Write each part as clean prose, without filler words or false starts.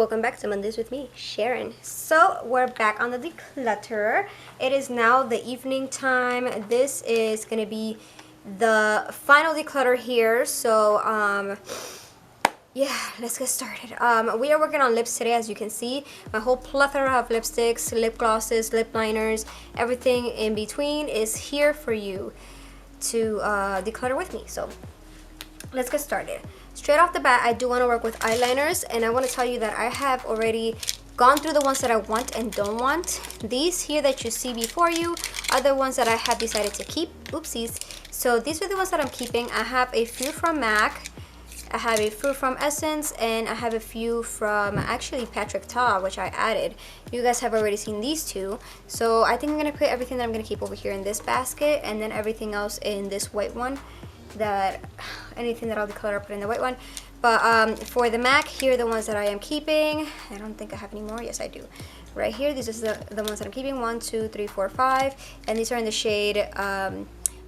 welcome back to Mondays with me, Sharon. So we're back on the declutter. It is now the evening time. This is gonna be the final declutter here. So yeah, let's get started. We are working on lips today, as you can see. My whole plethora of lipsticks, lip glosses, lip liners, everything in between is here for you to declutter with me. So let's get started. Straight off the bat, I do want to work with eyeliners, and I want to tell you that I have already gone through the ones that I want and don't want. These here that you see before you are the ones that I have decided to keep. Oopsies. So these are the ones that I'm keeping. I have a few from MAC, I have a few from Essence, and I have a few from actually Patrick Ta, which I added. You guys have already seen these two. So I think I'm going to put everything that I'm going to keep over here in this basket, and then everything else in this white one. Anything that I'll declutter, I'll put in the white one. But for the MAC, here are the ones that I am keeping. I don't think I have any more. Yes, I do. Right here, these are the ones that I'm keeping. 1, 2, 3, 4, 5. And these are in the shade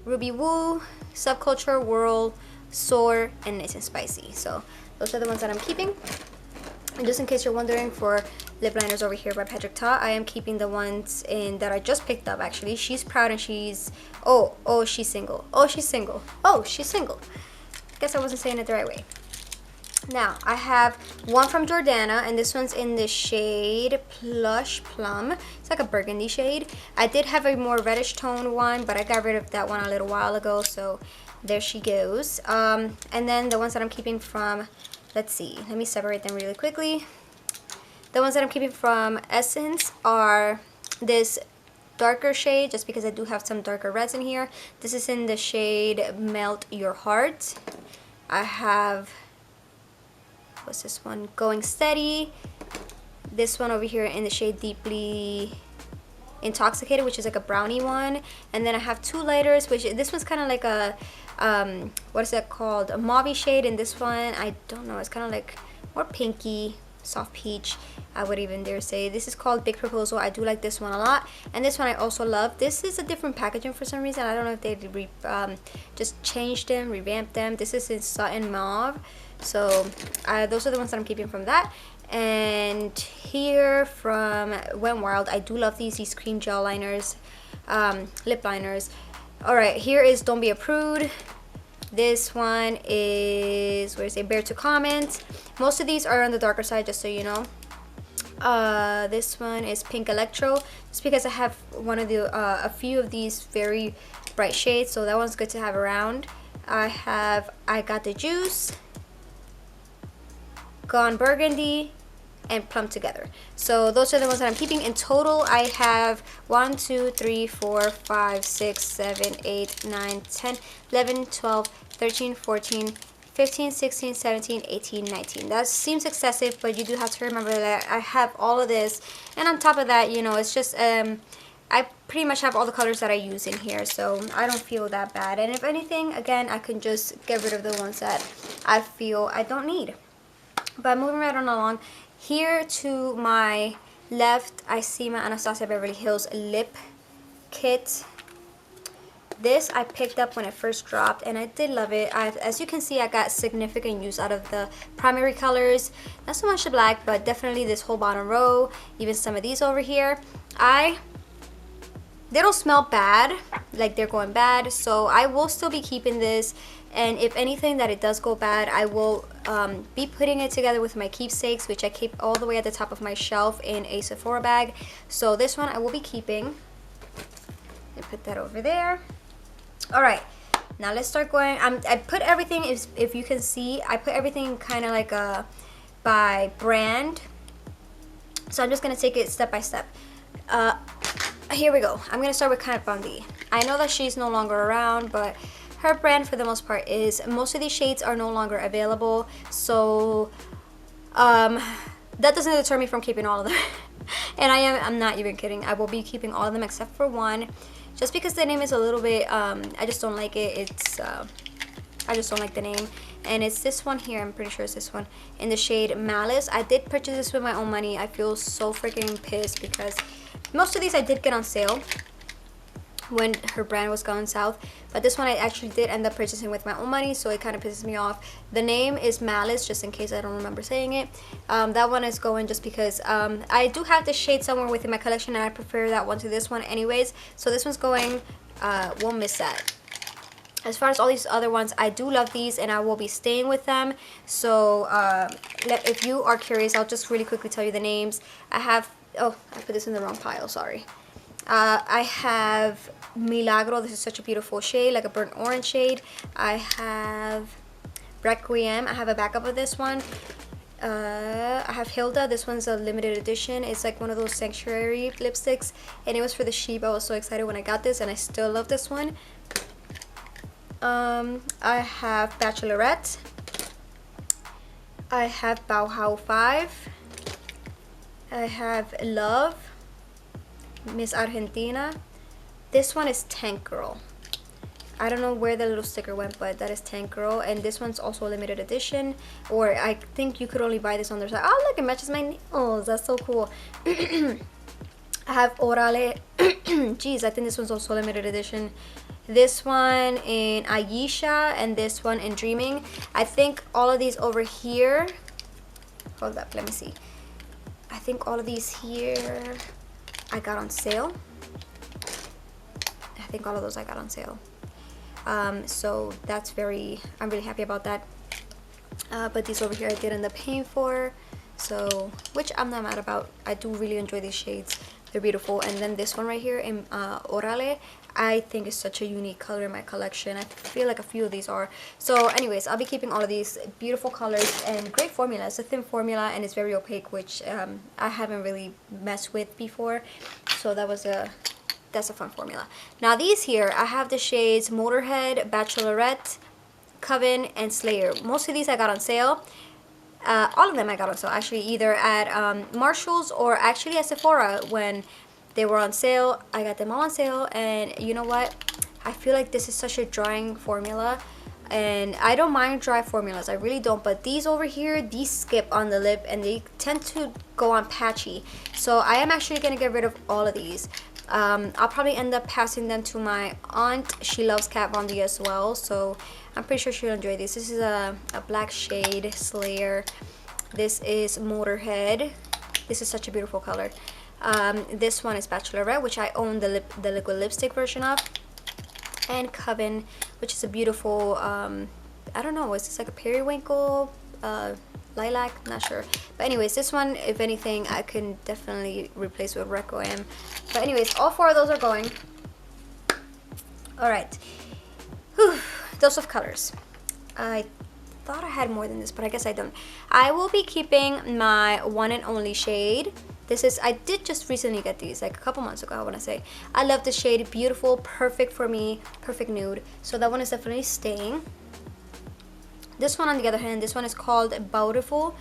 Ruby Woo, Subculture, Whirl, Soar, and Nice and Spicy. So those are the ones that I'm keeping. And just in case you're wondering, for lip liners over here by Patrick Ta, I am keeping the ones in that I just picked up. Actually, she's proud and she's she's single. She's single. Guess I wasn't saying it the right way. Now I have one from Jordana, and this one's in the shade Plush Plum. It's like a burgundy shade. I did have a more reddish tone one, but I got rid of that one a little while ago, so there she goes. And then the ones that I'm keeping from, let's see, let me separate them really quickly. The ones that I'm keeping from Essence are this darker shade, just because I do have some darker reds in here. This is in the shade Melt Your Heart. I have, what's this one? Going Steady. This one over here in the shade Deeply Intoxicated, which is like a brownie one. And then I have two lighters, which this one's kind of like a what is that called, a mauve shade, and this one, I don't know, it's kind of like more pinky, soft peach, I would even dare say. This is called Big Proposal. I do like this one a lot, and this one I also love. This is a different packaging for some reason. I don't know if they just changed them, revamped them. This is in Satin Mauve. So those are the ones that I'm keeping from that. And here from Went Wild, I do love these cream gel liners, lip liners. Alright, here is Don't Be a Prude. This one is, where is it, Bear to Comment. Most of these are on the darker side, just so you know. This one is Pink Electro, just because I have one of the a few of these very bright shades, so that one's good to have around. I Got the Juice, Gone Burgundy, and Plum Together. So those are the ones that I'm keeping. In total, I have 1, 2, 3, 4, 5, 6, 7, 8, 9, 10, 11, 12, 13, 14, 15, 16, 17, 18, 19. That seems excessive, but you do have to remember that I have all of this, and on top of that, you know, it's just I pretty much have all the colors that I use in here, so I don't feel that bad. And if anything, again, I can just get rid of the ones that I feel I don't need. But moving right on along, here to my left, I see my Anastasia Beverly Hills lip kit. This I picked up when it first dropped, and I did love it. As you can see, I got significant use out of the primary colors. Not so much the black, but definitely this whole bottom row, even some of these over here. They don't smell bad, like they're going bad, so I will still be keeping this. And if anything that it does go bad, I will be putting it together with my keepsakes, which I keep all the way at the top of my shelf in a Sephora bag. So this one I will be keeping. And put that over there. Alright, now let's start going. I put everything, if you can see, I put everything kind of like by brand. So I'm just going to take it step by step. Here we go. I'm going to start with Kat Von D. I know that she's no longer around, but her brand for the most part is, most of these shades are no longer available. So that doesn't deter me from keeping all of them. And I'm not even kidding. I will be keeping all of them except for one. Just because the name is a little bit, I just don't like it. I just don't like the name. And it's this one here, I'm pretty sure it's this one, in the shade Malice. I did purchase this with my own money. I feel so freaking pissed because most of these I did get on sale. when her brand was going south. But this one I actually did end up purchasing with my own money, so it kind of pisses me off. The name is Malice, just in case I don't remember saying it. That one is going just because I do have this shade somewhere within my collection, and I prefer that one to this one anyways. So this one's going, won't miss that. As far as all these other ones, I do love these and I will be staying with them. So if you are curious, I'll just really quickly tell you the names. I have, oh, I put this in the wrong pile, sorry. I have Milagro. This is such a beautiful shade, like a burnt orange shade. I have Requiem. I have a backup of this one. I have Hilda. This one's a limited edition. It's like one of those sanctuary lipsticks, and it was for the sheep. I was so excited when I got this, and I still love this one. I have Bachelorette. I have Bauhaus 5. I have Love. Miss Argentina. This one is Tank Girl. I don't know where the little sticker went, but that is Tank Girl. And this one's also a limited edition, or I think you could only buy this on their site. Oh look, it matches my nails. That's so cool. I have Orale. Jeez, I think this one's also limited edition. This one in Ayesha and this one in Dreaming. I think all of these over here, hold up, let me see. I think all of these here I got on sale. I think all of those I got on sale. So that's I'm really happy about that. But these over here I did end up paying for, so, which I'm not mad about. I do really enjoy these shades. They're beautiful. And then this one right here in Orale, I think is such a unique color in my collection. I feel like a few of these are. So anyways, I'll be keeping all of these beautiful colors and great formula. It's a thin formula and it's very opaque, which I haven't really messed with before. So that's a fun formula. Now these here, I have the shades Motorhead, Bachelorette, Coven, and Slayer. Most of these I got on sale. All of them I got on sale, actually, either at Marshall's or actually at Sephora when they were on sale. I got them all on sale, and you know what? I feel like this is such a drying formula, and I don't mind dry formulas, I really don't, but these over here, these skip on the lip and they tend to go on patchy. So I am actually going to get rid of all of these. I'll probably end up passing them to my aunt. She loves Kat Von D as well, so I'm pretty sure she'll enjoy these. This is a black shade Slayer. This is Motorhead. This is such a beautiful color. This one is Bachelorette, which I own the liquid lipstick version of. And Coven, which is a beautiful, I don't know, is this like a periwinkle, lilac? Not sure. But anyways, this one, if anything, I can definitely replace with Requiem. But anyways, all four of those are going. Alright. Dose of colors. I thought I had more than this, but I guess I don't. I will be keeping my one and only shade. This is, I did just recently get these, like a couple months ago, I want to say. I love the shade, beautiful, perfect for me, perfect nude. So that one is definitely staying. This one, on the other hand, this one is called Beautiful,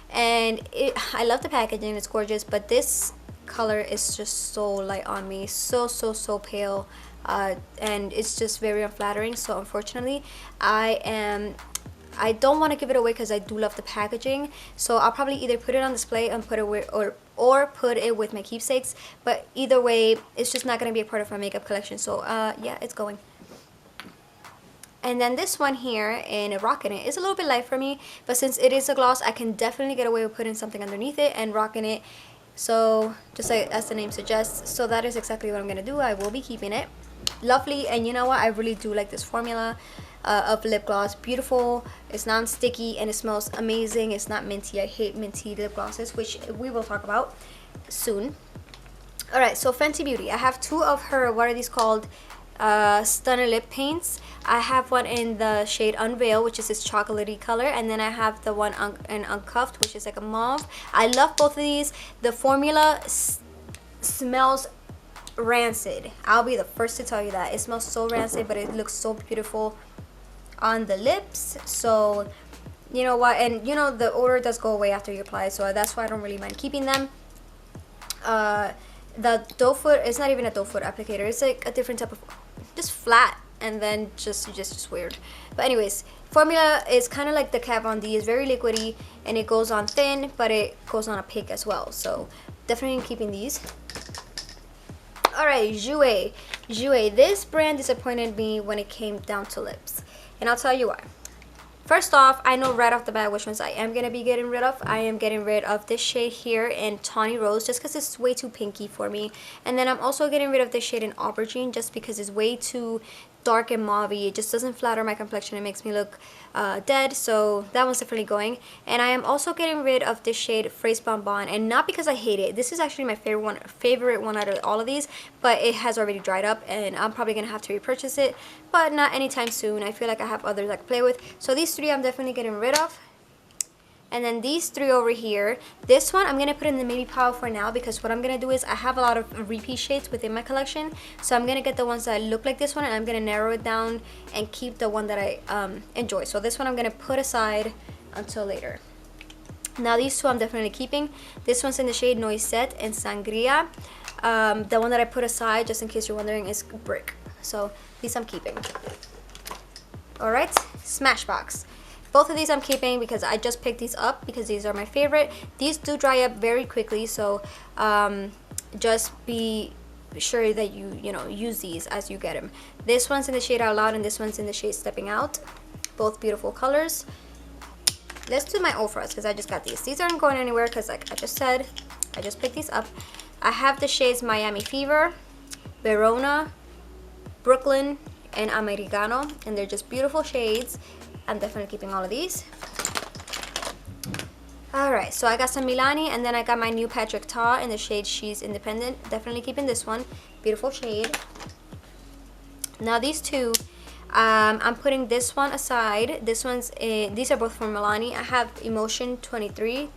and I love the packaging, it's gorgeous, but this color is just so light on me, so pale, and it's just very unflattering. So unfortunately, I don't want to give it away because I do love the packaging. So I'll probably either put it on display and put it with, or put it with my keepsakes. But either way, it's just not going to be a part of my makeup collection. So yeah, it's going. And then this one here in Rockin' It is a little bit light for me, but since it is a gloss, I can definitely get away with putting something underneath it and rocking it. So just like as the name suggests, so that is exactly what I'm gonna do. I will be keeping it. Lovely, and you know what? I really do like this formula of lip gloss. Beautiful. It's non-sticky and it smells amazing. It's not minty. I hate minty lip glosses, which we will talk about soon. All right, so Fenty Beauty. I have two of her. What are these called? Stunner lip paints. I have one in the shade Unveil, which is this chocolatey color, and then I have the one in Uncuffed, which is like a mauve. I love both of these. The formula smells rancid. I'll be the first to tell you that. It smells so rancid, but it looks so beautiful on the lips. So you know what, and you know the odor does go away after you apply, so that's why I don't really mind keeping them. The doe foot, it's not even a doe foot applicator, it's like a different type of, just flat, and then just weird. But anyways, formula is kind of like the Kat Von D. Is very liquidy and it goes on thin, but it goes on opaque as well. So definitely keeping these. Alright, Jouer. Jouer. This brand disappointed me when it came down to lips. And I'll tell you why. First off, I know right off the bat which ones I am going to be getting rid of. I am getting rid of this shade here in Tawny Rose just because it's way too pinky for me. And then I'm also getting rid of this shade in Aubergine just because it's way too dark and mauvey. It just doesn't flatter my complexion. It makes me look dead. So that one's definitely going. And I am also getting rid of this shade Fraise Bonbon. And not because I hate it. This is actually my favorite one out of all of these. But it has already dried up. And I'm probably going to have to repurchase it. But not anytime soon. I feel like I have others I can play with. So these three I'm definitely getting rid of. And then these three over here, this one I'm going to put in the maybe pile for now because what I'm going to do is I have a lot of repeat shades within my collection. So I'm going to get the ones that look like this one and I'm going to narrow it down and keep the one that I enjoy. So this one I'm going to put aside until later. Now these two I'm definitely keeping. This one's in the shade Noisette and Sangria. The one that I put aside, just in case you're wondering, is Brick. So these I'm keeping. Alright, Smashbox. Both of these I'm keeping because I just picked these up because these are my favorite. These do dry up very quickly, so just be sure that you know use these as you get them. This one's in the shade Out Loud and this one's in the shade Stepping Out. Both beautiful colors. Let's do my Ofras because I just got these. These aren't going anywhere because like I just said, I just picked these up. I have the shades Miami Fever, Verona, Brooklyn, and Americano, and they're just beautiful shades. I'm definitely keeping all of these. Alright, so I got some Milani, and then I got my new Patrick Ta in the shade She's Independent. Definitely keeping this one. Beautiful shade. Now these two, I'm putting this one aside. This one's these are both from Milani. I have Emotion 32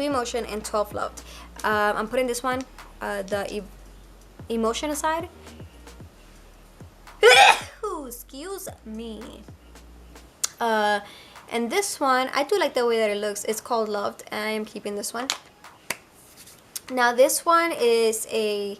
Emotion and 12 Loved. I'm putting this one, the Emotion aside. Excuse me. And this one, I do like the way that it looks. It's called Loved, and I am keeping this one. Now this one is a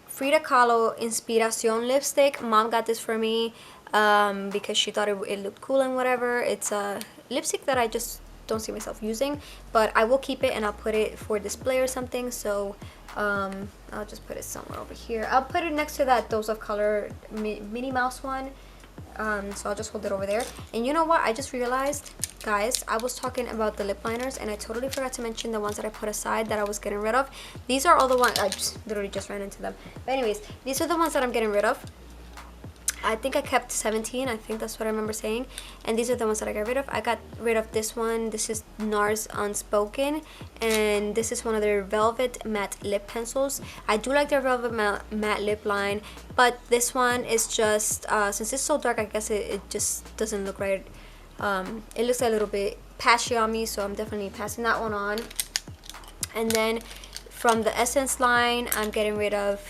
Frida Kahlo Inspiración lipstick. Mom got this for me because she thought it looked cool and whatever. It's a lipstick that I just don't see myself using, but I will keep it and I'll put it for display or something. So I'll just put it somewhere over here. I'll put it next to that Dose of Color Minnie Mouse one. So I'll just hold it over there. And you know what? I just realized, guys, I was talking about the lip liners and I totally forgot to mention the ones that I put aside that I was getting rid of. These are all the ones, I just literally just ran into them. But anyways, these are the ones that I'm getting rid of. I think I kept 17. I think that's what I remember saying. And these are the ones that I got rid of. I got rid of this one. This is NARS Unspoken. And this is one of their Velvet Matte Lip Pencils. I do like their Velvet Matte Lip line. But this one is just, since it's so dark, I guess it just doesn't look right. It looks a little bit patchy on me. So I'm definitely passing that one on. And then from the Essence line, I'm getting rid of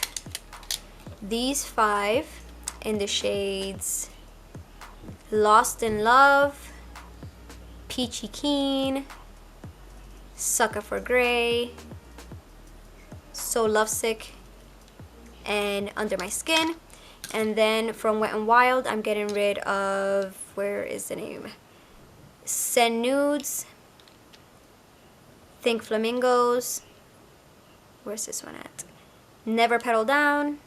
these 5. In the shades Lost in Love, Peachy Keen, Sucker for Grey, So Lovesick, and Under My Skin. And then from Wet n Wild, I'm getting rid of, where is the name? Send Nudes, Think Flamingos, where's this one at? Never Pedal Down,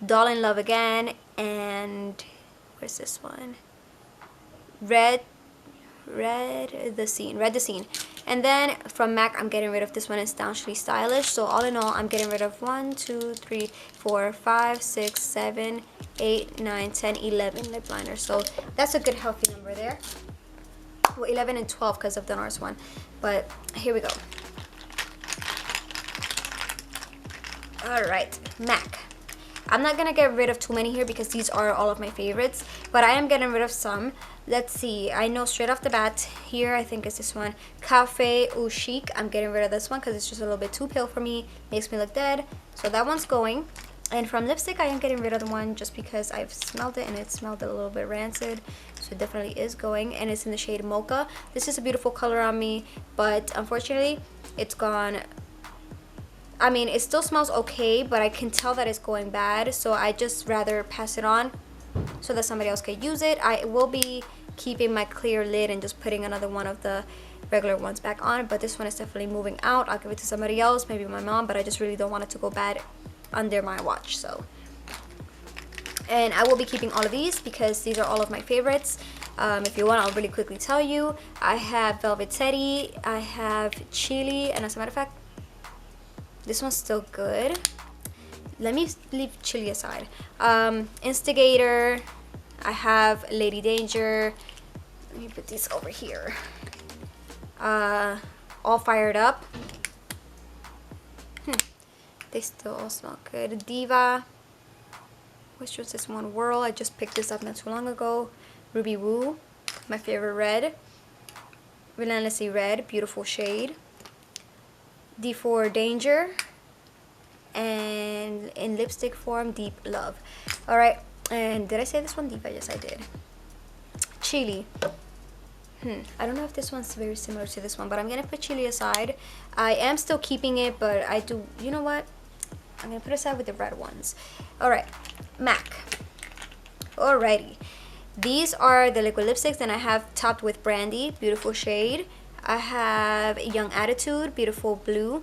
Doll in Love Again, and where's this one? Red the Scene. And then from MAC, I'm getting rid of this one. It's Staunchly Stylish. So all in all, I'm getting rid of 1, 2, 3, 4, 5, 6, 7, 8, 9, 10, 11 lip liners. So that's a good healthy number there. Well, 11 and 12 because of the NARS one. But here we go. Alright, MAC. I'm not going to get rid of too many here because these are all of my favorites. But I am getting rid of some. Let's see. I know straight off the bat here, I think it's this one. Cafe Au Chic. I'm getting rid of this one because it's just a little bit too pale for me. Makes me look dead. So that one's going. And from lipstick, I am getting rid of the one just because I've smelled it and it smelled a little bit rancid. So it definitely is going. And it's in the shade Mocha. This is a beautiful color on me. But unfortunately, it's gone. I mean, it still smells okay, but I can tell that it's going bad, so I just rather pass it on so that somebody else can use it. I will be keeping my clear lid and just putting another one of the regular ones back on, but this one is definitely moving out. I'll give it to somebody else, maybe my mom, but I just really don't want it to go bad under my watch. So, and I will be keeping all of these because these are all of my favorites. If you want, I'll really quickly tell you. I have Velvet Teddy, I have Chili, and as a matter of fact, this one's still good. Let me leave Chili aside. Instigator, I have Lady Danger. Let me put these over here. All Fired Up. They still all smell good. Diva. Which was this one? Whirl. I just picked this up not too long ago. Ruby Woo. My favorite red. Relentlessly Red. Beautiful shade. D4 Danger. And in lipstick form, Deep Love. Alright. And did I say this one? Diva. Yes, I did. Chili. I don't know if this one's very similar to this one, but I'm gonna put Chili aside. I am still keeping it, but I do, you know what? I'm gonna put it aside with the red ones. Alright, MAC. Alrighty. These are the liquid lipsticks, and I have topped with Brandy, beautiful shade. I have Young Attitude, beautiful blue.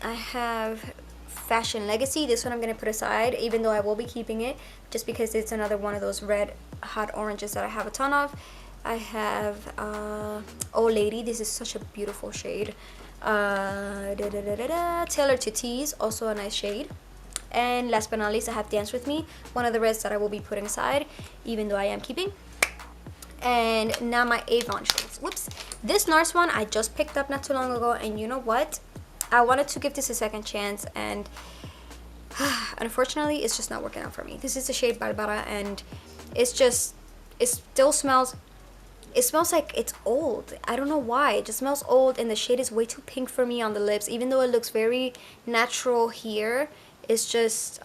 I have Fashion Legacy. This one I'm gonna put aside, even though I will be keeping it, just because it's another one of those red hot oranges that I have a ton of. I have Old Lady. This is such a beautiful shade. Tailor to Tease, also a nice shade. And last but not least, I have Dance With Me, one of the reds that I will be putting aside, even though I am keeping. And now my Avon shades. Whoops. This NARS one I just picked up not too long ago, and you know what? I wanted to give this a second chance, and unfortunately, it's just not working out for me. This is the shade Barbara, and it's just, it still smells, it smells like it's old. I don't know why. It just smells old, and the shade is way too pink for me on the lips. Even though it looks very natural here, it's just,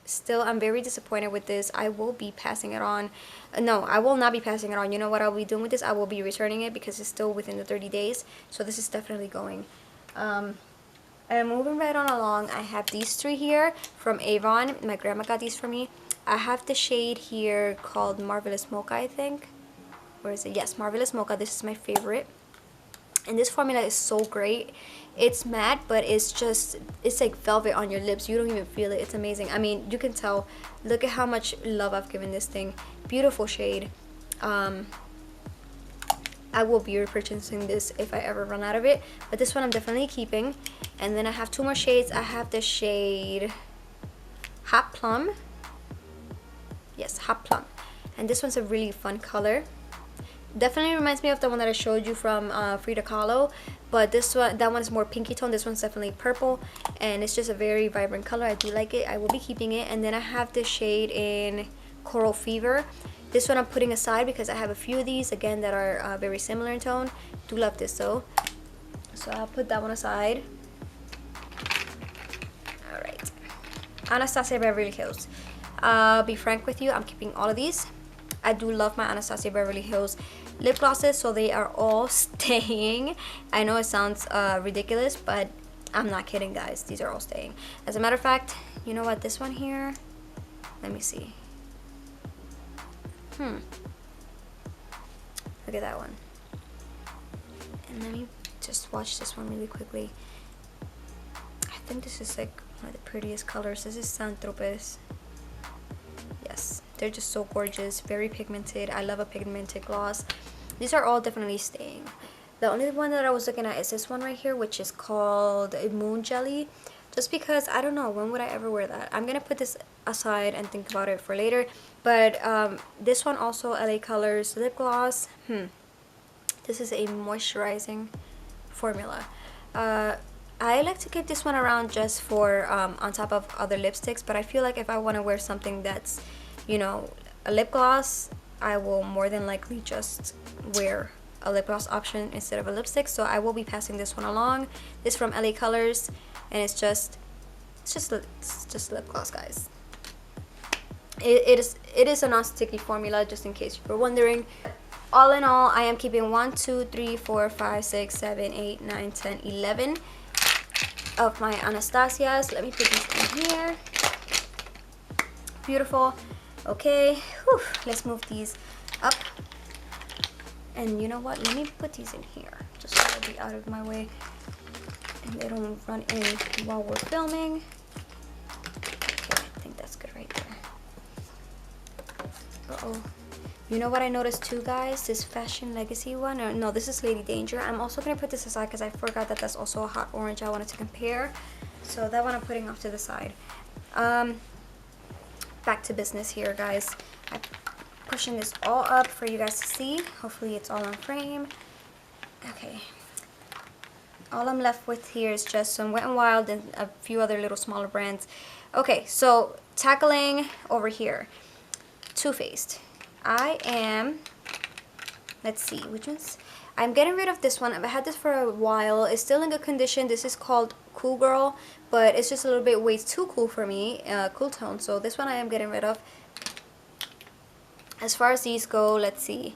still, I'm very disappointed with this. I will be passing it on. No, I will not be passing it on. You know what I'll be doing with this? I will be returning it because it's still within the 30 days. So this is definitely going. And moving right on along, I have these three here from Avon. My grandma got these for me. I have the shade here called Marvelous Mocha, I think. Where is it? Yes, Marvelous Mocha. This is my favorite. And this formula is so great. It's matte, but it's just, it's like velvet on your lips. You don't even feel it. It's amazing. I mean, you can tell. Look at how much love I've given this thing. Beautiful shade. I will be repurchasing this if I ever run out of it. But this one I'm definitely keeping. And then I have two more shades. I have the shade Hot Plum. Yes, Hot Plum. And this one's a really fun color. Definitely reminds me of the one that I showed you from Frida Kahlo, but this one, that one is more pinky tone. This one's definitely purple, and it's just a very vibrant color. I do like it. I will be keeping it. And then I have this shade in Coral Fever. This one I'm putting aside because I have a few of these again that are very similar in tone. Do love this though, so I'll put that one aside. All right, Anastasia Beverly Hills. I'll be frank with you, I'm keeping all of these. I do love my Anastasia Beverly Hills lip glosses, so they are all staying. I know it sounds ridiculous, but I'm not kidding, guys. These are all staying. As a matter of fact, you know what? This one here, let me see. Look at that one. And let me just watch this one really quickly. I think this is like one of the prettiest colors. This is San Tropez. Yes, they're just so gorgeous, very pigmented. I love a pigmented gloss. These are all definitely staying. The only one that I was looking at is this one right here, which is called Moon Jelly. Just because, I don't know, when would I ever wear that? I'm gonna put this aside and think about it for later. But this one also, LA Colors lip gloss. This is a moisturizing formula. I like to keep this one around just for on top of other lipsticks, but I feel like if I want to wear something that's, you know, a lip gloss, I will more than likely just wear a lip gloss option instead of a lipstick. So I will be passing this one along. This is from LA Colors, and it's just lip gloss, guys. It is a non-sticky formula, just in case you were wondering. All in all, I am keeping 1, 2, 3, 4, 5, 6, 7, 8, 9, 10, 11 of my Anastasias. Let me put these in here. Beautiful. Okay, whew. Let's move these up. And you know what? Let me put these in here just so they'll be out of my way and they don't run in while we're filming. Okay, I think that's good right there. Uh-oh. You know what I noticed too, guys? This Fashion Legacy one. Or, no, this is Lady Danger. I'm also going to put this aside because I forgot that that's also a hot orange I wanted to compare. So that one I'm putting off to the side. Back to business here, guys. I'm pushing this all up for you guys to see. Hopefully it's all on frame. Okay. All I'm left with here is just some Wet n Wild and a few other little smaller brands. Okay, so tackling over here. Too Faced. I am, let's see, which ones? I'm getting rid of this one. I've had this for a while. It's still in good condition. This is called Cool Girl, but it's just a little bit way too cool for me, cool tone. So this one I am getting rid of. As far as these go, let's see.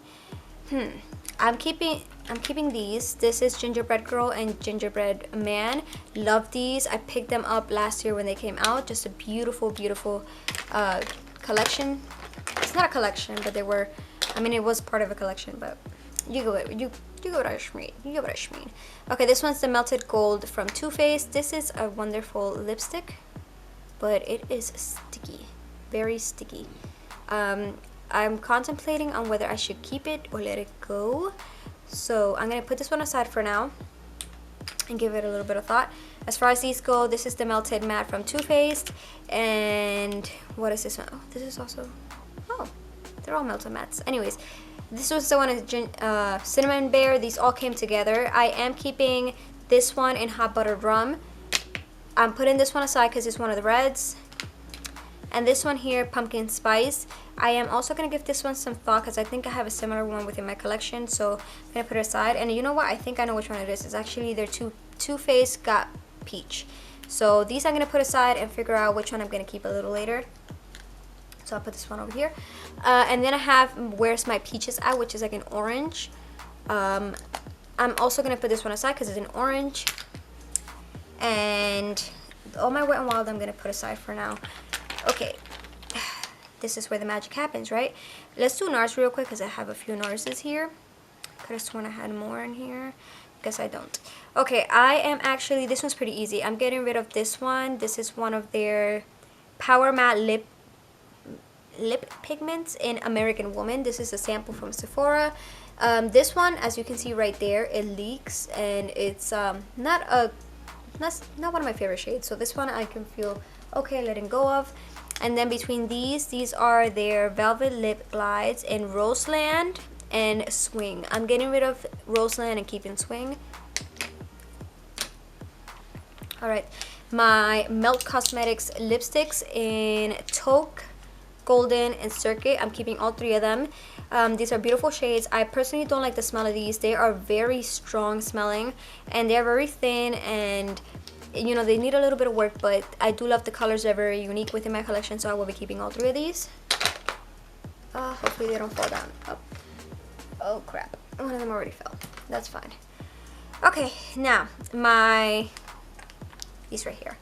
I'm keeping these. This is Gingerbread Girl and Gingerbread Man. Love these. I picked them up last year when they came out. Just a beautiful, beautiful collection. It's not a collection, but they were, I mean, it was part of a collection, but you go what I mean. You get what I mean. Okay, this one's the Melted Gold from Too Faced. This is a wonderful lipstick, but it is sticky, very sticky. I'm contemplating on whether I should keep it or let it go. So I'm gonna put this one aside for now and give it a little bit of thought. As far as these go, this is the Melted Matte from Too Faced, and what is this one? Oh, this is also, oh, they're all Melted Mattes. Anyways, this was the one, Cinnamon Bear. These all came together. I am keeping this one in Hot Buttered Rum. I'm putting this one aside because it's one of the reds. And this one here, Pumpkin Spice. I am also going to give this one some thought because I think I have a similar one within my collection. So I'm going to put it aside. And you know what? I think I know which one it is. It's actually their Too Faced Got Peach. So these I'm going to put aside and figure out which one I'm going to keep a little later. So I'll put this one over here. And then I have Where's My Peaches At, which is like an orange. I'm also going to put this one aside because it's an orange. And all my Wet n Wild I'm going to put aside for now. Okay, this is where the magic happens, right? Let's do NARS real quick because I have a few NARSes here. Could have sworn I had more in here. Guess I don't. Okay, I am actually, this one's pretty easy. I'm getting rid of this one. This is one of their Power Matte lip pigments in American Woman. This is a sample from Sephora. This one, as you can see right there, it leaks and it's not one of my favorite shades. So this one I can feel okay letting go of. And then between these are their Velvet Lip Glides in Roseland and Swing. I'm getting rid of Roseland and keeping Swing. Alright, my Melt Cosmetics lipsticks in Taupe, Golden, and Circuit. I'm keeping all three of them. These are beautiful shades. I personally don't like the smell of these. They are very strong smelling and they're very thin, and you know, they need a little bit of work, but I do love the colors. They're very unique within my collection, so I will be keeping all three of these. Hopefully they don't fall down. Oh crap, one of them already fell. That's fine. Okay, now these right here,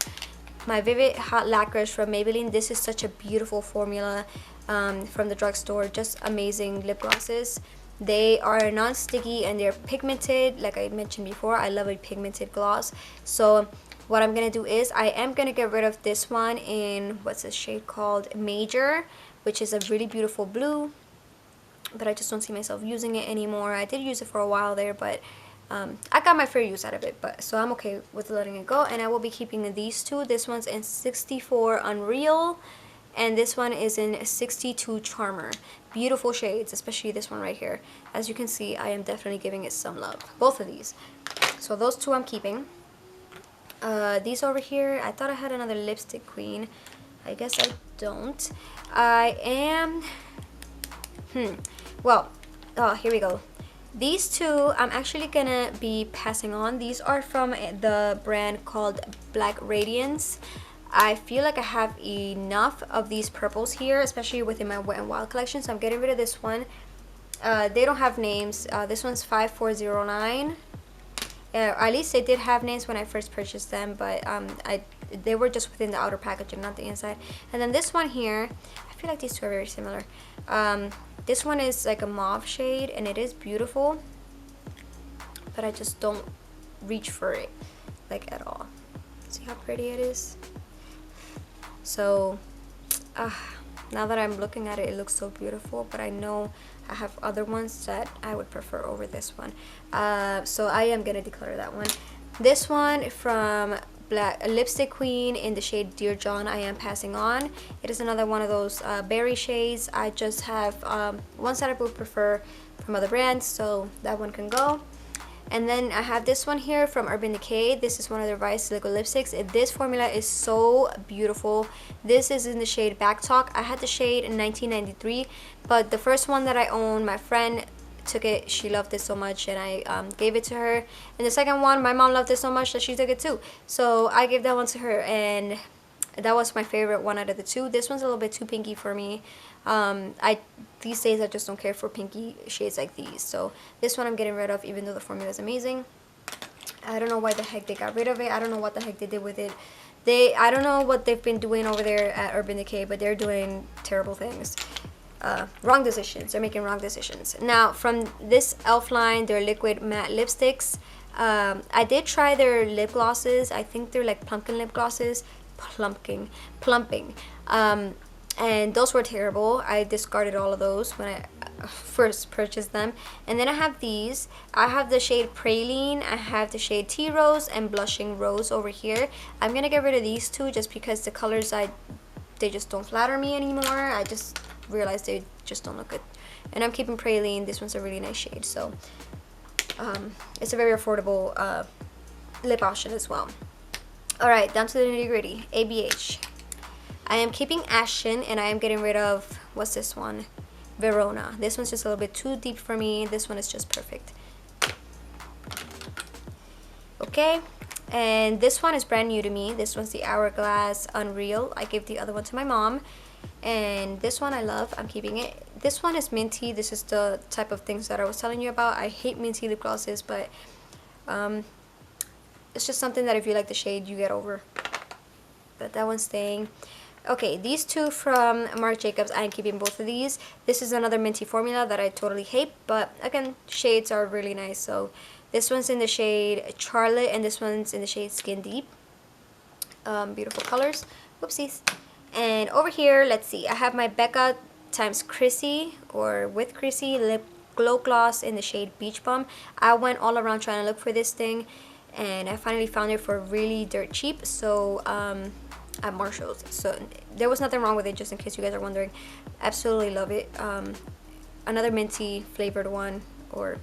my Vivid Hot Lacquers from Maybelline. This is such a beautiful formula from the drugstore. Just amazing lip glosses. They are non-sticky and they're pigmented. Like I mentioned before, I love a pigmented gloss. So what I'm going to do is I am going to get rid of this one in, what's this shade called? Major, which is a really beautiful blue. But I just don't see myself using it anymore. I did use it for a while there, but I got my fair use out of it. So I'm okay with letting it go. And I will be keeping these two. This one's in 64 Unreal. And this one is in 62 Charmer. Beautiful shades, especially this one right here. As you can see, I am definitely giving it some love. Both of these. So those two I'm keeping. These over here, I thought I had another lipstick queen. I guess I don't. I am... Well, here we go. These two, I'm actually gonna be passing on. These are from the brand called Black Radiance. I feel like I have enough of these purples here, especially within my Wet n Wild collection, so I'm getting rid of this one. They don't have names. This one's 5409. At least they did have names when I first purchased them, but they were just within the outer packaging, not the inside. And then this one here, I feel like these two are very similar. This one is like a mauve shade and it is beautiful, but I just don't reach for it like at all. See how pretty it is? So now that I'm looking at it, it looks so beautiful, but I know I have other ones that I would prefer over this one. So I am gonna declutter that one. This one from Lipstick Queen in the shade Dear John, I am passing on. It is another one of those berry shades. I just have ones that I would prefer from other brands, so that one can go. And then I have this one here from Urban Decay. This is one of their Vice liquid lipsticks. This formula is so beautiful. This is in the shade Back Talk. I had the shade in 1993, but the first one that I own, my friend took it. She loved it so much, and I gave it to her. And the second one, my mom loved it so much that she took it too. So I gave that one to her, and that was my favorite one out of the two. This one's a little bit too pinky for me. These days I just don't care for pinky shades like these. So this one I'm getting rid of, even though the formula is amazing. I don't know why the heck they got rid of it. I don't know what the heck they did with it. I don't know what they've been doing over there at Urban Decay, but they're doing terrible things. Wrong decisions. They're making wrong decisions. Now, from this e.l.f. line, their liquid matte lipsticks. I did try their lip glosses. I think they're like pumpkin lip glosses. Plumping. And those were terrible. I discarded all of those when I first purchased them. And then I have these. I have the shade Praline, I have the shade Tea Rose, and Blushing Rose over here. I'm gonna get rid of these two just because the colors they just don't flatter me anymore. I just realized they just don't look good. And I'm keeping Praline. This one's a really nice shade, so it's a very affordable lip option as well. Alright, down to the nitty gritty. ABH. I am keeping Ashen, and I am getting rid of, what's this one? Verona. This one's just a little bit too deep for me. This one is just perfect. Okay, and this one is brand new to me. This one's the Hourglass Unreal. I gave the other one to my mom, and this one I love. I'm keeping it. This one is minty. This is the type of things that I was telling you about. I hate minty lip glosses, but it's just something that if you like the shade, you get over. But that one's staying. Okay, these two from Marc Jacobs, I'm keeping both of these. This is another minty formula that I totally hate, but again, shades are really nice. So this one's in the shade Charlotte, and this one's in the shade Skin Deep. Beautiful colors. Whoopsies. And over here, let's see, I have my Becca times Chrissy, or with Chrissy, lip glow gloss in the shade Beach Bum. I went all around trying to look for this thing, and I finally found it for really dirt cheap. So at Marshall's, so there was nothing wrong with it, just in case you guys are wondering. Absolutely love it. Another minty flavored one, or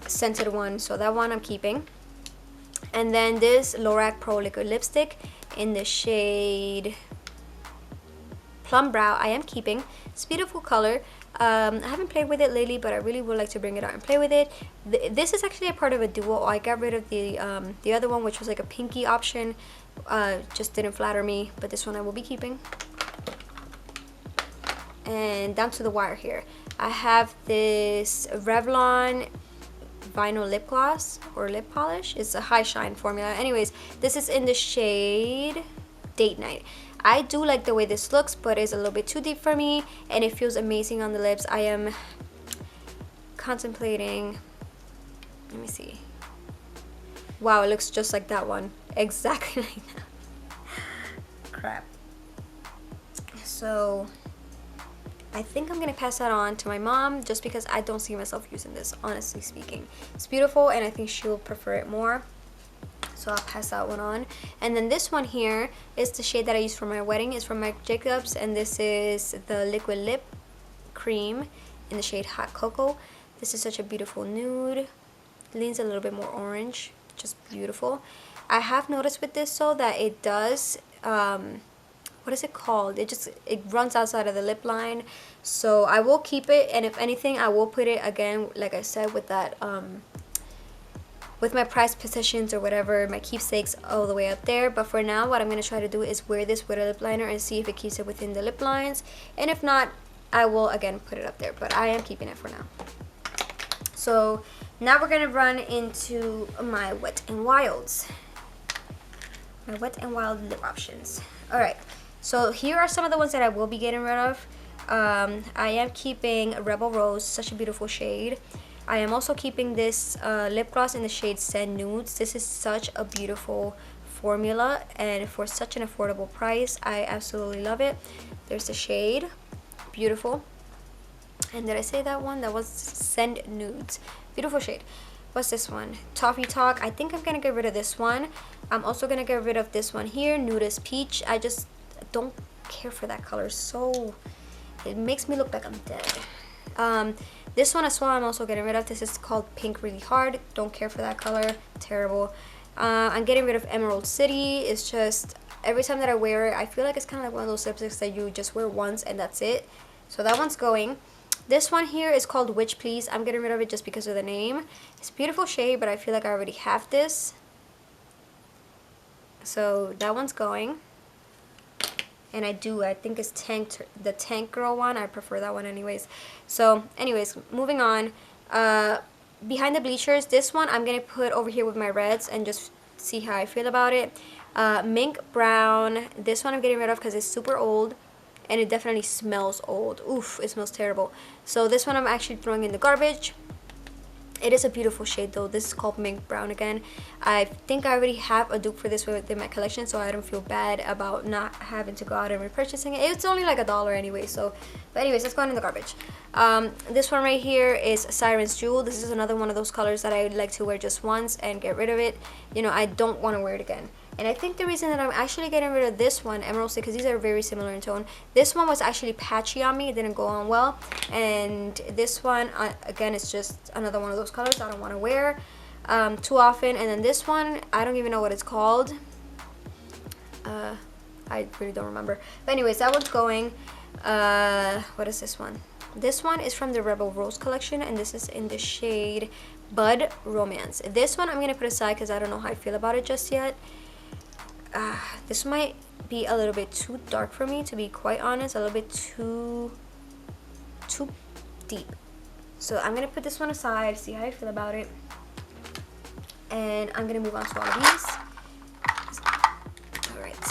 scented one, so that one I'm keeping. And then this Lorac Pro liquid lipstick in the shade Plum Brow, I am keeping. It's a beautiful color. I haven't played with it lately, but I really would like to bring it out and play with it. This is actually a part of a duo. I got rid of the other one, which was like a pinky option. Just didn't flatter me, but this one I will be keeping. And down to the wire here, I have this Revlon vinyl lip gloss or lip polish. It's a high shine formula. Anyways, this is in the shade Date Night. I do like the way this looks, but it's a little bit too deep for me, and it feels amazing on the lips. I am contemplating, let me see. Wow, it looks just like that one. Exactly like that. Crap. So I think I'm gonna pass that on to my mom, just because I don't see myself using this, honestly speaking. It's beautiful, and I think she'll prefer it more. So I'll pass that one on. And then this one here is the shade that I used for my wedding. It's from Marc Jacobs, and this is the liquid lip cream in the shade Hot Cocoa. This is such a beautiful nude. It leans a little bit more orange. Just beautiful. I have noticed with this though that it does, what is it called? It runs outside of the lip line. So I will keep it, and if anything, I will put it again, like I said, with that with my prized possessions or whatever, my keepsakes, all the way up there. But for now, what I'm going to try to do is wear this with a lip liner and see if it keeps it within the lip lines. And if not, I will again put it up there. But I am keeping it for now. So now we're going to run into my Wet n Wilds. My Wet n Wild lip options. Alright, So here are some of the ones that I will be getting rid of. I am keeping Rebel Rose, such a beautiful shade. I am also keeping this lip gloss in the shade Sand Nudes. This is such a beautiful formula, and for such an affordable price, I absolutely love it. There's the shade, beautiful. And did I say that one? That was Sand Nudes, beautiful shade. What's this one? Toffee Talk. I think I'm gonna get rid of this one. I'm also gonna get rid of this one here, Nudist Peach. I just don't care for that color, so it makes me look like I'm dead. This one as well I'm also getting rid of. This is called Pink Really Hard. Don't care for that color, terrible. I'm getting rid of Emerald City. It's just every time that I wear it, I feel like it's kind of like one of those lipsticks that you just wear once and that's it. So that one's going. This one here is called Witch Please. I'm getting rid of it just because of the name. It's a beautiful shade, but I feel like I already have this. So that one's going. And I think it's the Tank Girl one. I prefer that one anyways. So anyways, moving on. Behind the Bleachers, this one I'm going to put over here with my reds and just see how I feel about it. Mink Brown. This one I'm getting rid of because it's super old. And it definitely smells old. Oof, it smells terrible. So this one I'm actually throwing in the garbage. It is a beautiful shade though. This is called Mink Brown again. I think I already have a dupe for this within my collection, so I don't feel bad about not having to go out and repurchasing it. It's only like $1 anyway, so. But anyways, let's go in the garbage. This one right here is Siren's Jewel. This is another one of those colors that I would like to wear just once and get rid of it. You know, I don't want to wear it again. And I think the reason that I'm actually getting rid of this one, Emerald City, because these are very similar in tone. This one was actually patchy on me. It didn't go on well. And this one, again, it's just another one of those colors I don't want to wear too often. And then this one, I don't even know what it's called. I really don't remember. But anyways, that one's going. What is this one? This one is from the Rebel Rose collection, and this is in the shade Bud Romance. This one I'm going to put aside because I don't know how I feel about it just yet. This might be a little bit too dark for me, to be quite honest. A little bit too deep. So I'm going to put this one aside, see how I feel about it. And I'm going to move on to all of these. Alright.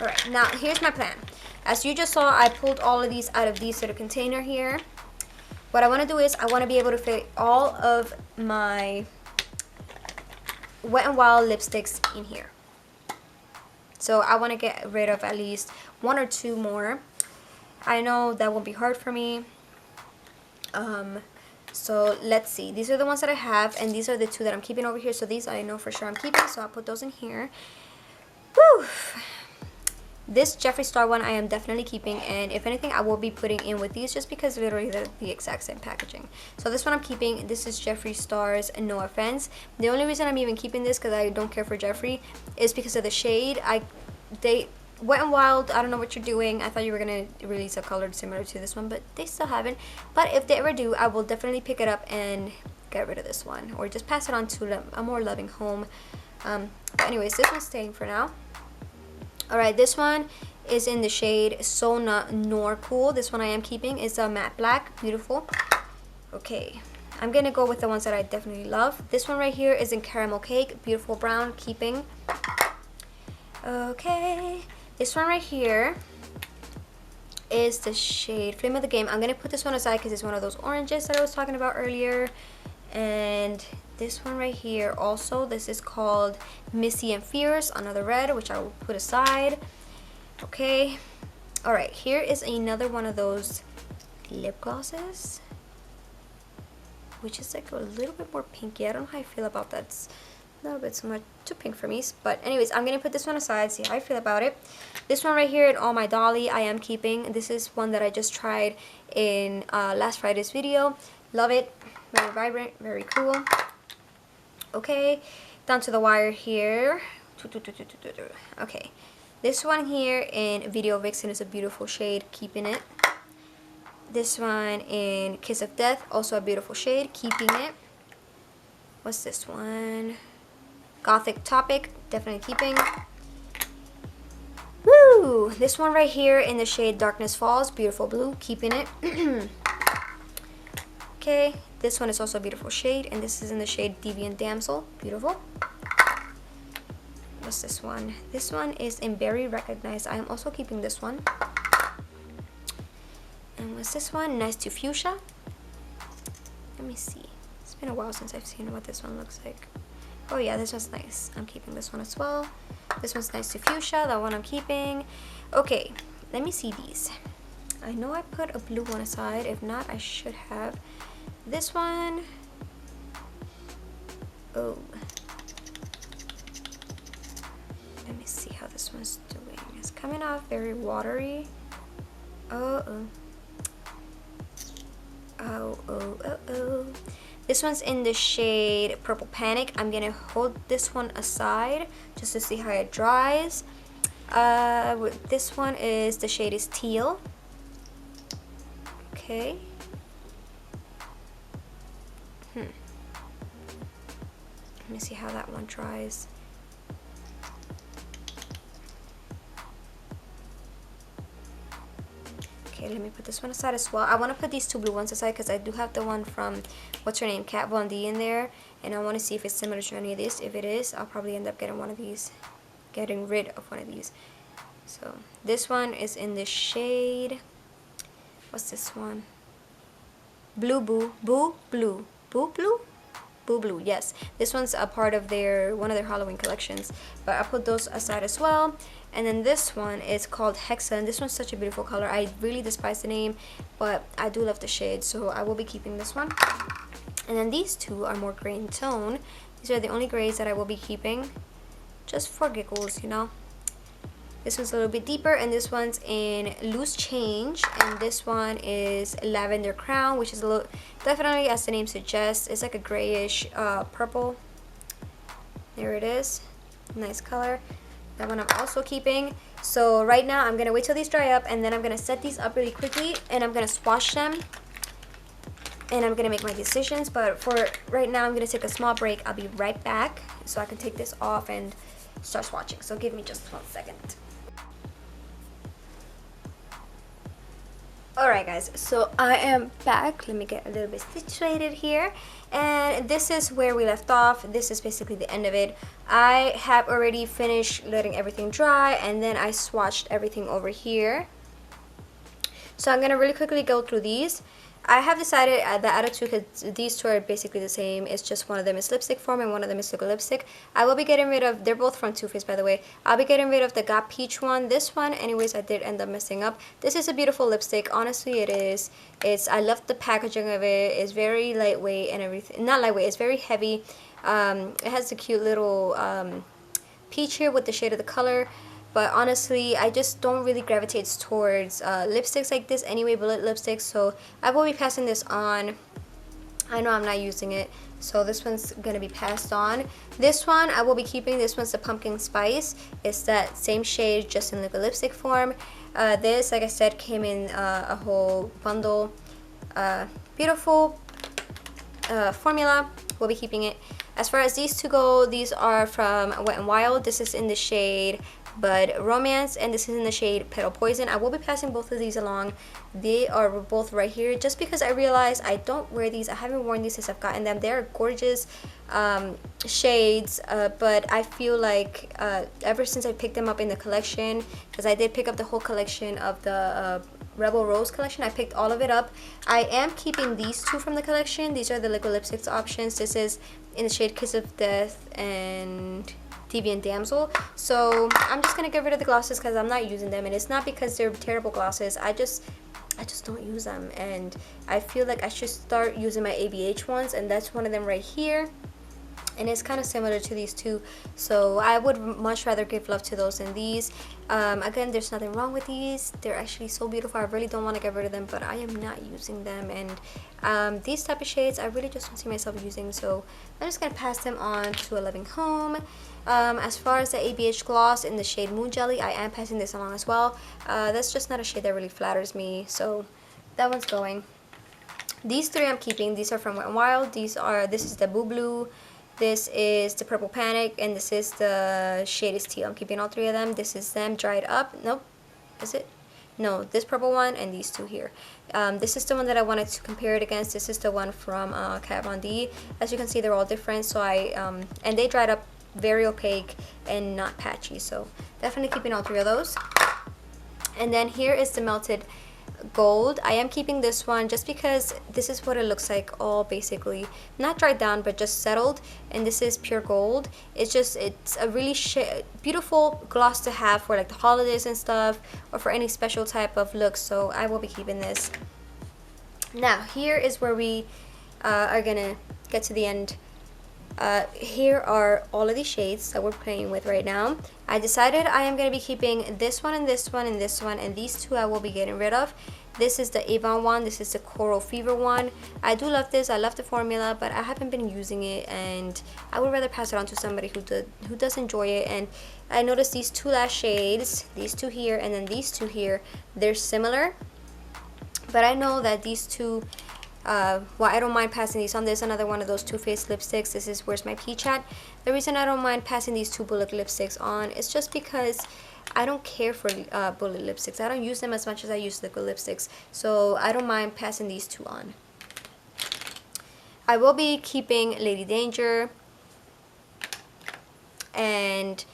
Alright, now here's my plan. As you just saw, I pulled all of these out of these little container here. What I want to do is I want to be able to fit all of my Wet n Wild lipsticks in here. So I want to get rid of at least 1 or 2 more. I know that won't be hard for me. So let's see. These are the ones that I have, and these are the 2 that I'm keeping over here. So these I know for sure I'm keeping, so I'll put those in here. Woo! This Jeffree Star one I am definitely keeping, and if anything I will be putting in with these just because literally they're the exact same packaging. So this one I'm keeping. This is Jeffree Star's No Offense. The only reason I'm even keeping this, because I don't care for Jeffree, is because of the shade. Wet n Wild, I don't know what you're doing. I thought you were going to release a color similar to this one, but they still haven't. But if they ever do, I will definitely pick it up and get rid of this one, or just pass it on to a more loving home. But anyways, this one's staying for now. Alright, this one is in the shade So Nor Cool. This one I am keeping. It's a matte black. Beautiful. Okay, I'm going to go with the ones that I definitely love. This one right here is in Caramel Cake. Beautiful brown. Keeping. Okay, this one right here is the shade Flame of the Game. I'm going to put this one aside because it's one of those oranges that I was talking about earlier. And this one right here also, this is called Missy and Fierce, another red, which I will put aside. Okay, all right, here is another one of those lip glosses, which is like a little bit more pinky. I don't know how I feel about that. It's a little bit too pink for me, but anyways, I'm gonna put this one aside, see how I feel about it. This one right here in All My Dolly I am keeping. This is one that I just tried in last Friday's video. Love it. Very vibrant, very cool. Okay, down to the wire here. Okay, this one here in Video Vixen is a beautiful shade, keeping it. This one in Kiss of Death, also a beautiful shade, keeping it. What's this one? Gothic Topic, definitely keeping. Woo! This one right here in the shade Darkness Falls, beautiful blue, keeping it. Okay, this one is also a beautiful shade, and this is in the shade Deviant Damsel, beautiful. what's this one? This one is in Berry Recognized. I am also keeping this one. And what's this one? Nice to Fuchsia. Let me see. It's been a while since I've seen what this one looks like. Oh yeah, this one's nice. I'm keeping this one as well. This one's Nice to Fuchsia. That one I'm keeping. Okay, let me see these. I know I put a blue one aside. If not, I should have. This one. Oh. Let me see how this one's doing. It's coming off very watery. Oh. This one's in the shade Purple Panic. I'm gonna hold this one aside just to see how it dries. This one is, the shade is Teal. Okay. Let me see how that one dries. Okay, let me put this one aside as well. I want to put these two blue ones aside because I do have the one from, what's her name, Kat Von D in there. And I want to see if it's similar to any of this. If it is, I'll probably end up getting one of these. Getting rid of one of these. So, this one is in the shade, what's this one? Blue Boo. Boo Blue. Boo Blue? Boo Blue, yes. This one's a part of one of their Halloween collections. But I put those aside as well. And then this one is called Hexa, and this one's such a beautiful color. I really despise the name, but I do love the shade, so I will be keeping this one. And then these two are more gray in tone. These are the only grays that I will be keeping, just for giggles, you know. This one's a little bit deeper, and this one's in Loose Change, and this one is Lavender Crown, which is a little, definitely, as the name suggests, it's like a grayish purple. There it is. Nice color. That one I'm also keeping. So right now I'm gonna wait till these dry up, and then I'm gonna set these up really quickly, and I'm gonna swatch them, and I'm gonna make my decisions. But for right now, I'm gonna take a small break. I'll be right back so I can take this off and start swatching. So give me just 1 second. Alright guys, so I am back. Let me get a little bit situated here. And this is where we left off. This is basically the end of it. I have already finished letting everything dry, and then I swatched everything over here. So I'm going to really quickly go through these. I have decided that out of two, because these two are basically the same, it's just one of them is lipstick form and one of them is liquid lipstick. I will be getting rid of, they're both from Too Faced by the way, I'll be getting rid of the Got Peach one. This one, anyways, I did end up messing up. This is a beautiful lipstick, honestly it is. I love the packaging of it. It's very lightweight and everything, not lightweight, it's very heavy. It has a cute little peach here with the shade of the color. But honestly, I just don't really gravitate towards lipsticks like this anyway, bullet lipsticks. So I will be passing this on. I know I'm not using it, so this one's going to be passed on. This one I will be keeping. This one's the Pumpkin Spice. It's that same shade, just in liquid lipstick form. This, like I said, came in a whole bundle. Beautiful formula. We'll be keeping it. As far as these two go, these are from Wet n Wild. This is in the shade Bud Romance, and this is in the shade Petal Poison. I will be passing both of these along. They are both right here, just because I realized I don't wear these. I haven't worn these since I've gotten them. They're gorgeous shades, but I feel like ever since I picked them up in the collection, because I did pick up the whole collection of the Rebel Rose collection, I picked all of it up. I am keeping these two from the collection. These are the liquid lipsticks options. This is in the shade Kiss of Death and Deviant Damsel. So I'm just gonna get rid of the glosses because I'm not using them, and it's not because they're terrible glosses. I just don't use them, and I feel like I should start using my ABH ones, and that's one of them right here. And it's kind of similar to these two, so I would much rather give love to those than these. Again, there's nothing wrong with these. They're actually so beautiful. I really don't want to get rid of them, but I am not using them. And these type of shades, I really just don't see myself using, so I'm just going to pass them on to a loving home. As far as the ABH gloss in the shade Moon Jelly, I am passing this along as well. That's just not a shade that really flatters me, so that one's going. These three I'm keeping. These are from Wet n Wild. This is the Boo Blue. This is the Purple Panic, and this is the shade is Teal. I'm keeping all three of them. This is them dried up. Nope. Is it? No, this purple one and these two here. This is the one that I wanted to compare it against. This is the one from Kat Von D. As you can see, they're all different. So and they dried up very opaque and not patchy. So definitely keeping all 3 of those. And then here is the melted gold. I am keeping this one just because this is what it looks like, all basically not dried down but just settled. And this is pure gold. It's a really beautiful gloss to have for like the holidays and stuff, or for any special type of look. So I will be keeping this. Now here is where we are gonna get to the end. Here are all of these shades that we're playing with right now. I decided I am going to be keeping this one and this one and this one, and these 2 I will be getting rid of. This is the Avon one, this is the Coral Fever one. I do love this, I love the formula, but I haven't been using it, and I would rather pass it on to somebody who does enjoy it. And I noticed these 2 last shades, these 2 here and then these 2 here, they're similar, but I know that these 2, well, I don't mind passing these on. There's another one of those Too Faced lipsticks. This is Where's My Peach At. The reason I don't mind passing these 2 bullet lipsticks on is just because I don't care for bullet lipsticks. I don't use them as much as I use liquid lipsticks, so I don't mind passing these 2 on. I will be keeping Lady Danger, and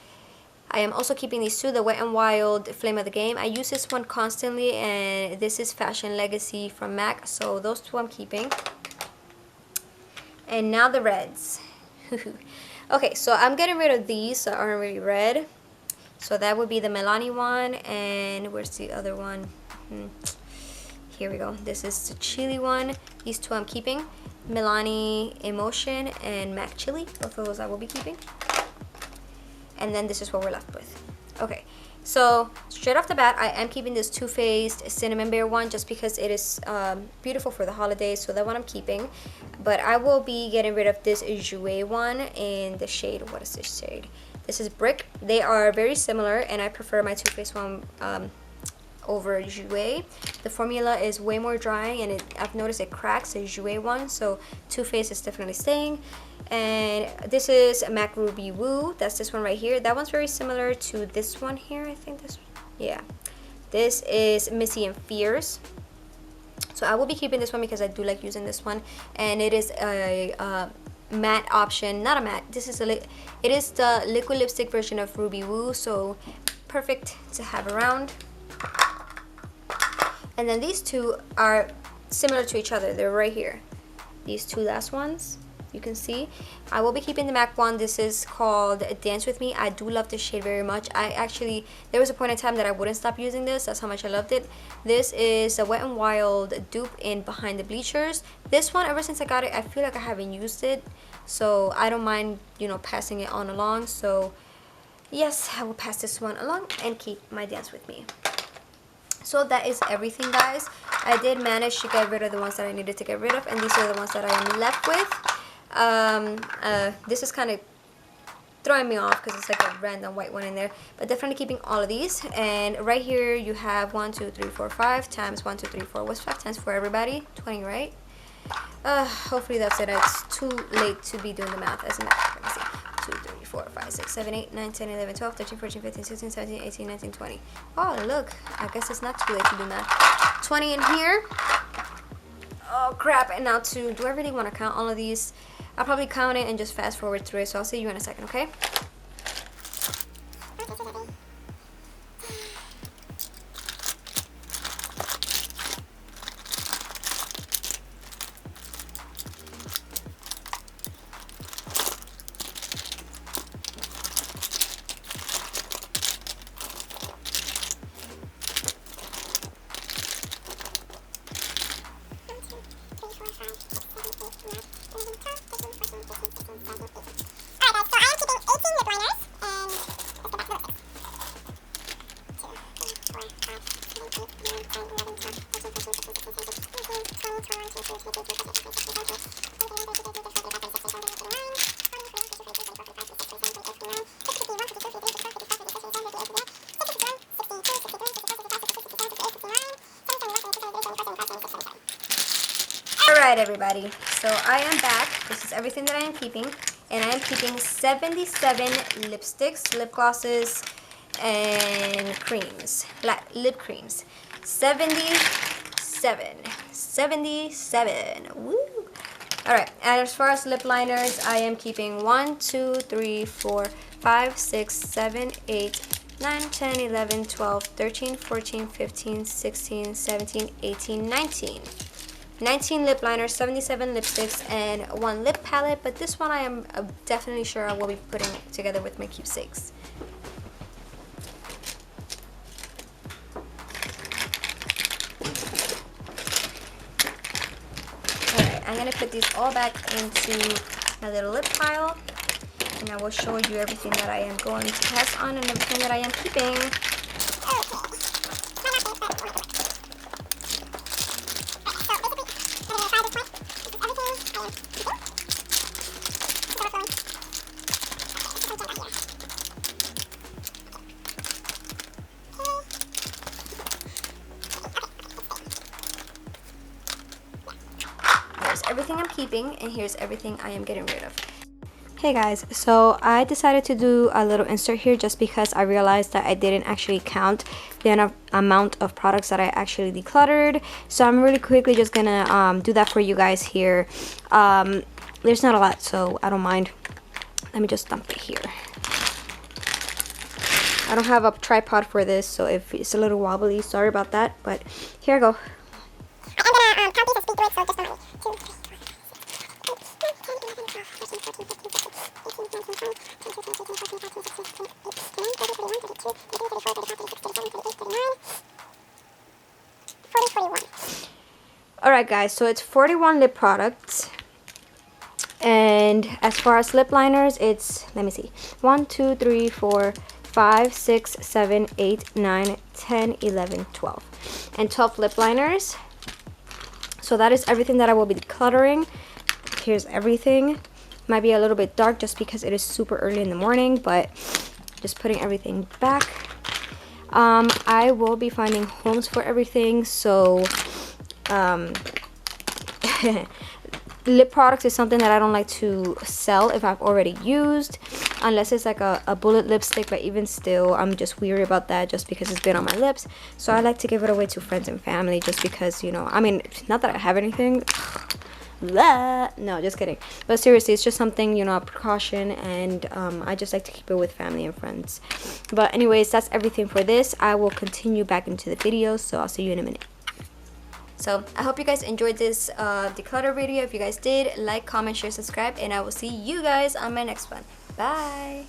I am also keeping these 2, the Wet n Wild Flame of the Game. I use this one constantly, and this is Fashion Legacy from MAC, so those 2 I'm keeping. And now the reds. Okay, so I'm getting rid of these that aren't really red. So that would be the Milani one, and where's the other one? Here we go. This is the Chili one. These 2 I'm keeping. Milani Emotion and MAC Chili. Both of those I will be keeping. And then this is what we're left with. Okay, so straight off the bat, I am keeping this Too Faced Cinnamon Bear one just because it is beautiful for the holidays, so that one I'm keeping. But I will be getting rid of this Jouer one in the shade, what is this shade? This is Brick. They are very similar, and I prefer my Too Faced one over Jouer. The formula is way more drying, and I've noticed it cracks, the Jouer one, so Too Faced is definitely staying. And this is MAC Ruby Woo. That's this one right here. That one's very similar to this one here. I think this, yeah. This is Missy and Fierce. So I will be keeping this one because I do like using this one, and it is a matte option, not a matte. This is it is the liquid lipstick version of Ruby Woo, so perfect to have around. And then these 2 are similar to each other. They're right here. These 2 last ones, you can see. I will be keeping the MAC one. This is called Dance With Me. I do love this shade very much. There was a point in time that I wouldn't stop using this. That's how much I loved it. This is a Wet n Wild dupe in Behind the Bleachers. This one, ever since I got it, I feel like I haven't used it, so I don't mind, you know, passing it on along. So yes, I will pass this one along and keep my Dance With Me. So that is everything, guys. I did manage to get rid of the ones that I needed to get rid of, and these are the ones that I am left with. This is kind of throwing me off because it's like a random white one in there, but definitely keeping all of these. And right here you have 1 2 3 4 5 times 1 2 3 4. What's 5 times for everybody? 20, right? Hopefully that's it. It's too late to be doing the math as a math. Let me see. 2 3 4 5 6 7 8 9 10 11 12 13 14 15 16 17 18 19 20. Oh look, I guess it's not too late to do math. 20 in here. Oh crap. And now do I really want to count all of these? I'll probably count it and just fast forward through it, so I'll see you in a second, okay? Alright everybody, so I am back. This is everything that I am keeping, and I am keeping 77 lipsticks, lip glosses, and creams, lip creams. 77. Woo! Alright, and as far as lip liners, I am keeping 1, 2, 3, 4, 5, 6, 7, 8, 9, 10, 11, 12, 13, 14, 15, 16, 17, 18, 19. 19 lip liners, 77 lipsticks, and 1 lip palette, but this one I am definitely sure I will be putting together with my keepsakes. Alright, I'm going to put these all back into my little lip pile, and I will show you everything that I am going to pass on and everything that I am keeping. Everything I'm keeping, and here's everything I am getting rid of. Hey guys, so I decided to do a little insert here just because I realized that I didn't actually count the amount of products that I actually decluttered. So I'm really quickly just gonna do that for you guys here. There's not a lot, so I don't mind. Let me just dump it here. I don't have a tripod for this, so if it's a little wobbly, sorry about that, but here I go. I'm gonna count these and speed through it, so just don't worry. 2, 3, Alright guys, so it's 41 lip products, and as far as lip liners, it's, let me see, 1, 2, 3, 4, 5, 6, 7, 8, 9, 10, 11, 12, and 12 lip liners. So that is everything that I will be decluttering. Here's everything. Might be a little bit dark just because it is super early in the morning, but just putting everything back. I will be finding homes for everything, so lip products is something that I don't like to sell if I've already used, unless it's like a bullet lipstick, but even still, I'm just weary about that just because it's been on my lips. So I like to give it away to friends and family just because, you know, I mean, not that I have anything. Blah. No, just kidding. But seriously, it's just something, you know, a precaution, and I just like to keep it with family and friends. But anyways, that's everything for this. I will continue back into the video, so I'll see you in a minute. So I hope you guys enjoyed this declutter video. If you guys did, like, comment, share, subscribe, and I will see you guys on my next one. Bye.